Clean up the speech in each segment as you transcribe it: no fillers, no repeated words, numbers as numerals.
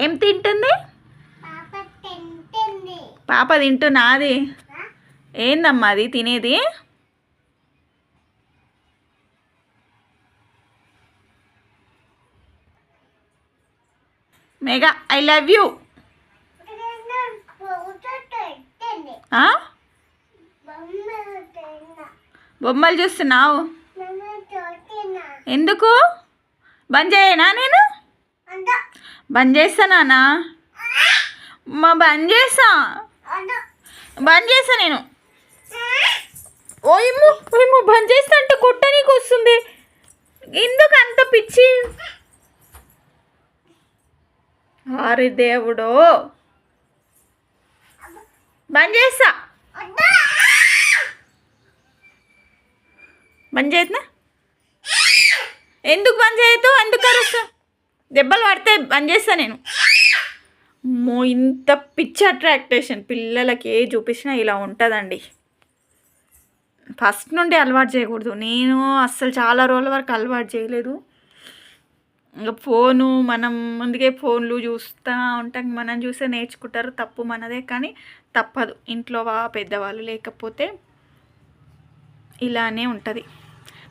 ఏం తింటుంది? పాప తింటున్నా అది ఏందమ్మా అది తినేది? Mega I love you. బొమ్మలు చూస్తున్నావు ఎందుకు? బంద్ చేయనా నేను? బంద్ చేస్తానా? బంద్ చేస్తా నేను. ఓయమ్మో ఓయమ్మో బంద్ చేస్తా అంటే కొట్టనీకి వస్తుంది. ఎందుకు అంత పిచ్చి? ఆరి దేవుడో, బంద్ చేస్తా. బంద్ చేయనా? ఎందుకు బంద్ చేయదు? ఎందుకు అరుస్తా? దెబ్బలు పడితే బంద్ చేస్తా నేను. ఇంత పిచ్చి అట్రాక్టేషన్ పిల్లలకి ఏ చూపించినా ఇలా ఉంటుందండి. ఫస్ట్ నుండి అలవాటు చేయకూడదు. నేను అస్సలు చాలా రోజుల వరకు అలవాటు చేయలేదు. ఇంకా ఫోను మనం ముందుకే ఫోన్లు చూస్తూ ఉంటాం, మనం చూసే నేర్చుకుంటారు. తప్పు మనదే, కానీ తప్పదు. ఇంట్లో పెద్దవాళ్ళు లేకపోతే ఇలానే ఉంటుంది.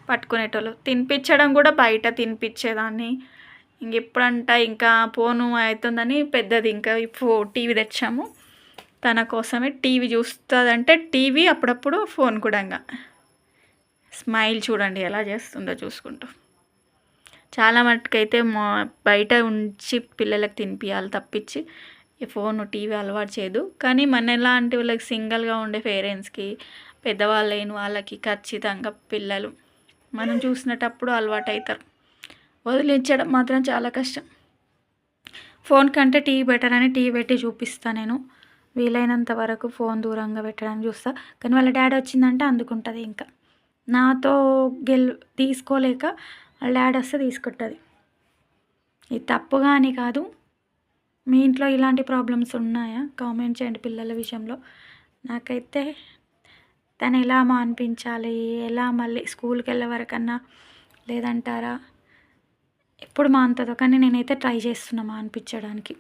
పట్టుకునేటోళ్ళు తినిపించడం కూడా బయట తినిపించేదాన్ని. ఇంకెప్పుడంట ఇంకా ఫోను అవుతుందని పెద్దది ఇంకా టీవీ తెచ్చాము తన కోసమే. టీవీ చూస్తుందంటే టీవీ, అప్పుడప్పుడు ఫోన్ కూడా. ఇంకా స్మైల్ చూడండి ఎలా చేస్తుందో చూసుకుంటూ. చాలా మట్టుకైతే బయట ఉంచి పిల్లలకు తినిపించాలి తప్పించి ఈ ఫోను టీవీ అలవాటు చేయదు. కానీ మన లాంటి వాళ్ళకి సింగిల్గా ఉండే పేరెంట్స్కి, పెద్దవాళ్ళు అయిన వాళ్ళకి ఖచ్చితంగా పిల్లలు మనం చూసినప్పుడు అలవాటు అవుతారు. వదిలించడం మాత్రం చాలా కష్టం. ఫోన్ కంటే టీవీ బెటర్ అని టీవీ పెట్టి చూపిస్తాను నేను. వీలైనంత వరకు ఫోన్ దూరంగా పెట్టడానికి చూస్తా. కానీ వాళ్ళ డాడీ వచ్చిందంటే అందుకుంటుంది. ఇంకా నాతో తీసుకోలేక వాళ్ళ డాడీ వస్తే తీసుకుంటుంది. ఇది తప్పుగా అని కాదు. మీ ఇంట్లో ఇలాంటి ప్రాబ్లమ్స్ ఉన్నాయా? కామెంట్ చేయండి పిల్లల విషయంలో. నాకైతే తను ఎలా మాన్పించాలి, ఎలా మళ్ళీ స్కూల్కి వెళ్ళే వరకన్నా లేదంటారా, ఎప్పుడు మానుతుందో. కానీ నేనైతే ట్రై చేస్తున్నా మాన్పించడానికి.